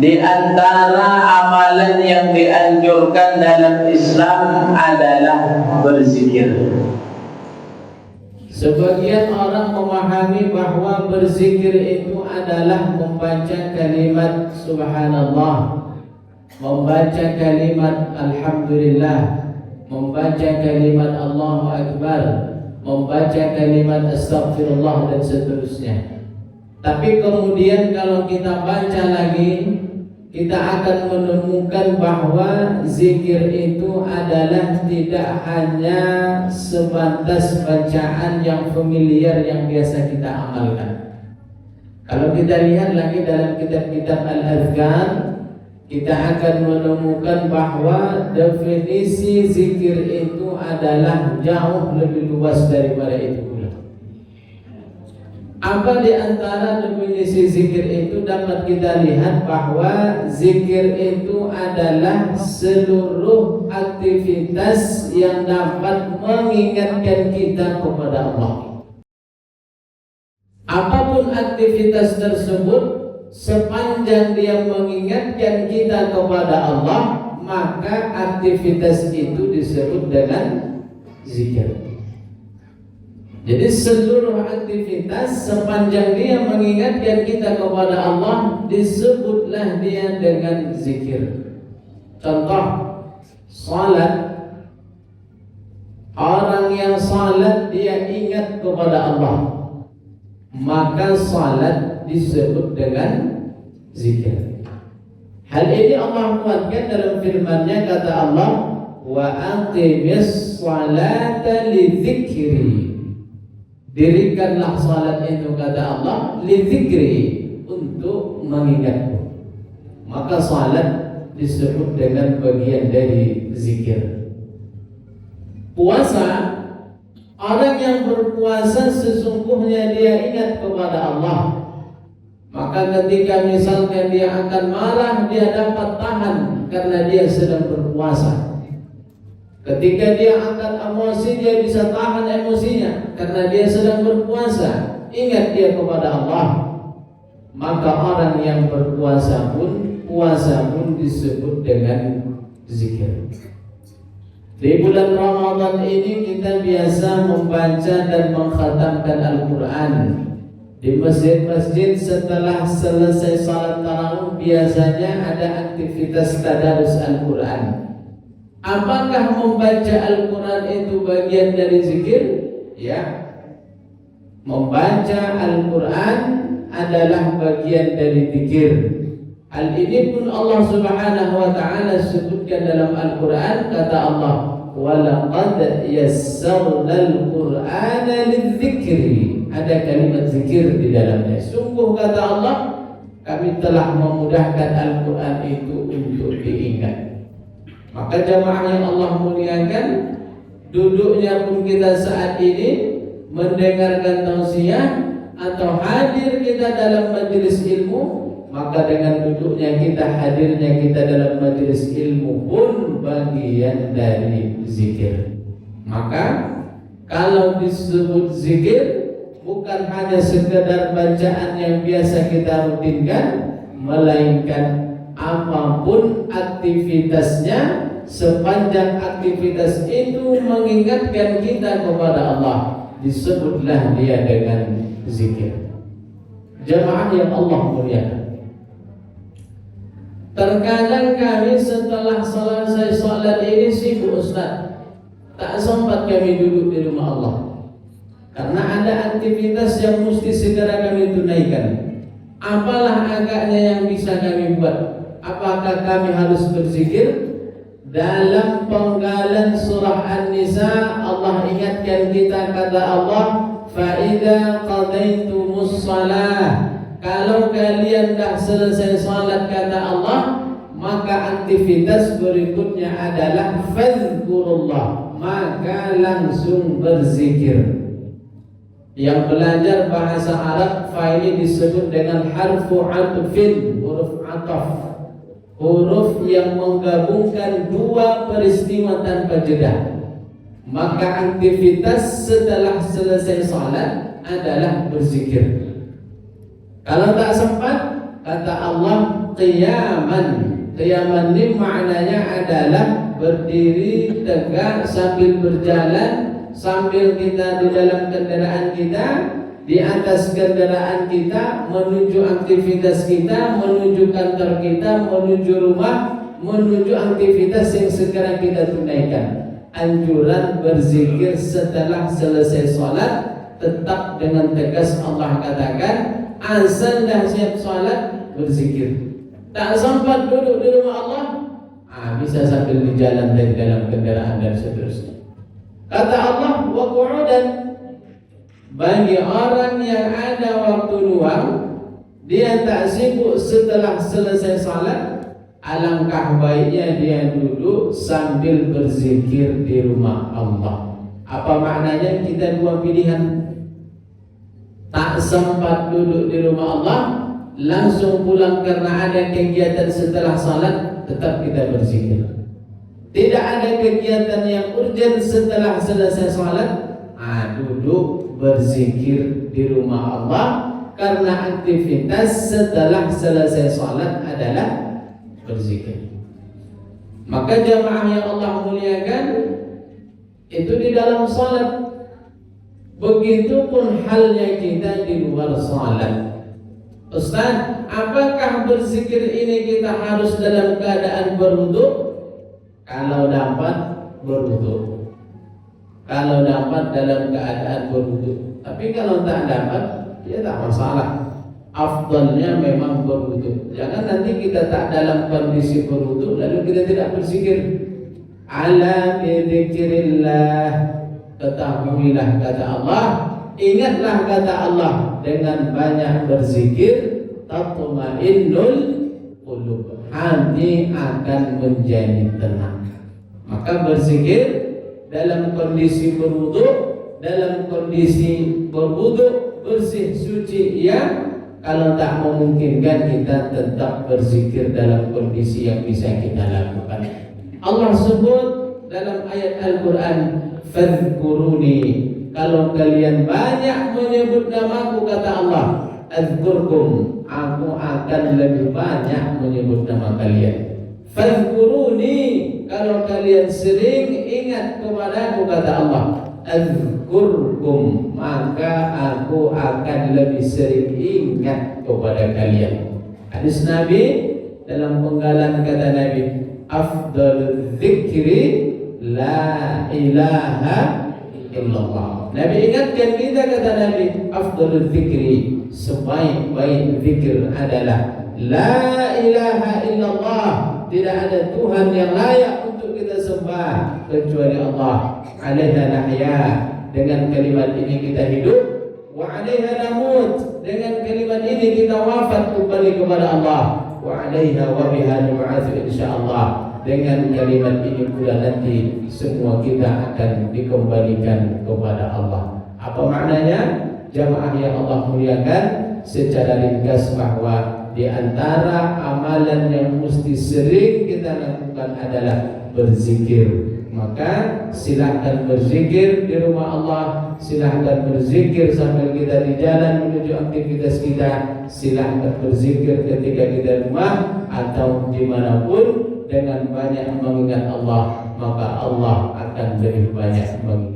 Di antara amalan yang dianjurkan dalam Islam adalah berzikir. Sebagian orang memahami bahwa berzikir itu adalah membaca kalimat subhanallah, membaca kalimat alhamdulillah, membaca kalimat Allahu Akbar, membaca kalimat astaghfirullah dan seterusnya. Tapi kemudian kalau kita baca lagi, kita akan menemukan bahwa zikir itu adalah tidak hanya sebatas bacaan yang familiar yang biasa kita amalkan. Kalau kita lihat lagi dalam kitab-kitab Al-Adhkar, kita akan menemukan bahwa definisi zikir itu adalah jauh lebih luas daripada itu pula. Apa di antara definisi zikir itu dapat kita lihat bahwa zikir itu adalah seluruh aktivitas yang dapat mengingatkan kita kepada Allah. Apapun aktivitas tersebut, sepanjang dia mengingatkan kita kepada Allah, maka aktivitas itu disebut dengan zikir. Jadi seluruh aktivitas sepanjang dia mengingatkan kita kepada Allah, disebutlah dia dengan zikir. Contoh, salat. Orang yang salat dia ingat kepada Allah, maka salat disebut dengan zikir. Hal ini Allah kuatkan dalam firman-Nya, kata Allah, wa aqimis salata li dzikri. Dirikanlah salat itu, kata Allah, li dzikri, untuk mengingatku. Maka salat disebut dengan bagian dari zikir. Puasa, orang yang berpuasa sesungguhnya dia ingat kepada Allah. Maka ketika misalkan dia akan marah, dia dapat tahan karena dia sedang berpuasa. Ketika dia akan emosi, dia bisa tahan emosinya karena dia sedang berpuasa. Ingat dia kepada Allah. Maka orang yang berpuasa pun, puasa pun disebut dengan zikir. Di bulan Ramadan ini kita biasa membaca dan mengkhatamkan Al-Quran. Di masjid-masjid setelah selesai salat tarawih biasanya ada aktivitas tadarus Al-Quran. Apakah membaca Al-Quran itu bagian dari zikir? Ya, membaca Al-Quran adalah bagian dari zikir. Hal ini pun Allah Subhanahu wa Ta'ala sebutkan dalam Al-Quran, kata Allah, وَلَقَدْ يَسَّرْنَا الْقُرْآنَ لِلذِّكْرِ. Ada kalimat zikir di dalamnya. Sungguh, kata Allah, kami telah memudahkan Al-Quran itu untuk diingat. Maka jamaah yang Allah muliakan, duduknya pun kita saat ini mendengarkan tausiah atau hadir kita dalam majelis ilmu, maka dengan duduknya kita, hadirnya kita dalam majelis ilmu pun bagian dari zikir. Maka kalau disebut zikir, bukan hanya sekedar bacaan yang biasa kita rutinkan, melainkan apapun aktivitasnya, sepanjang aktivitas itu mengingatkan kita kepada Allah, disebutlah dia dengan zikir. Jamaah yang Allah muliakan, terkadang kami setelah selesai salat ini sibuk, Ustaz, tak sempat kami duduk di rumah Allah karena ada aktivitas yang mesti segera kami tunaikan. Apalah agaknya yang bisa kami buat? Apakah kami harus berzikir? Dalam penggalan surah An-Nisa, Allah ingatkan kita, kata Allah, فَإِذَا قَضَيْتُمُ الصَّلَاةَ. Kalau kalian dah selesai salat, kata Allah, maka aktivitas berikutnya adalah fadhkurullah, maka langsung berzikir. Yang belajar bahasa Arab, fa ini disebut dengan harfu atfin, huruf ataf, huruf yang menggabungkan dua peristiwa tanpa jeda. Maka aktivitas setelah selesai salat adalah berzikir. Kalau tak sempat, kata Allah qiyaman. Qiyaman ini maknanya adalah berdiri tegak sambil berjalan, sambil kita di dalam kendaraan kita, di atas kendaraan kita, menuju aktivitas kita, menuju kantor kita, menuju rumah, menuju aktivitas yang segera kita tunaikan. Anjuran berzikir setelah selesai sholat, tetap dengan tegas Allah katakan, asal dah siap sholat, berzikir. Tak sempat duduk di rumah Allah, bisa sambil di jalan dan di dalam kendaraan dan seterusnya. Kata Allah, wa qu'udan, bagi orang yang ada waktu luang, dia tak sibuk setelah selesai salat, alangkah baiknya dia duduk sambil berzikir di rumah Allah. Apa maknanya? Kita dua pilihan. Tak sempat duduk di rumah Allah, langsung pulang karena ada kegiatan setelah salat, tetap kita berzikir. Tidak ada kegiatan yang urgent setelah selesai salat, duduk berzikir di rumah Allah, karena aktivitas setelah selesai salat adalah berzikir. Maka jamaah yang Allah muliakan, itu di dalam salat. Begitupun halnya kita di luar salat. Ustaz, apakah berzikir ini kita harus dalam keadaan berwudu? Kalau dapat berwudu. Kalau dapat dalam keadaan berwudu. Tapi kalau tak dapat, ya tak masalah. Afdalnya memang berwudu. Jangan nanti kita tak dalam kondisi berwudu lalu kita tidak berzikir. Ala bidzikrillah, ketahuilah kata Allah, ingatlah kata Allah, dengan banyak berzikir tatma'innul qulub, hati akan menjadi tenang. Maka berzikir dalam kondisi berwudu, dalam kondisi berwudu bersih suci, ya. Kalau tak memungkinkan, kita tetap berzikir dalam kondisi yang bisa kita lakukan. Allah sebut dalam ayat Al-Quran, fadhkuruni, kalau kalian banyak menyebut namaku, kata Allah, azkurkum, aku akan lebih banyak menyebut nama kalian. Fadhkuruni, kalau kalian sering ingat kepadaku, kata Allah, azkurkum, maka aku akan lebih sering ingat kepada kalian. Hadis Nabi dalam penggalan kata Nabi, afdalul dzikri la ilaha illallah. Nabi ingatkan kita, kata Nabi, afdalul dzikri, sebaik-baik zikir adalah la ilaha illallah, tidak ada Tuhan yang layak untuk kita sembah kecuali Allah. Alaiha nahya, dengan kalimat ini kita hidup, wa alaiha namut, dengan kalimat ini kita wafat kembali kepada Allah, wa alaiha wa biha nub'atsu insyaallah, dengan kalimat ini pula nanti semua kita akan dikembalikan kepada Allah. Apa maknanya? Jamaah yang Allah muliakan, secara ringkas bahwa di antara amalan yang mesti sering kita lakukan adalah berzikir. Maka silahkan berzikir di rumah Allah, silahkan berzikir sambil kita di jalan menuju aktivitas kita, silahkan berzikir ketika kita di rumah atau dimanapun. Dengan banyak mengingat Allah, maka Allah akan lebih banyak mengingat.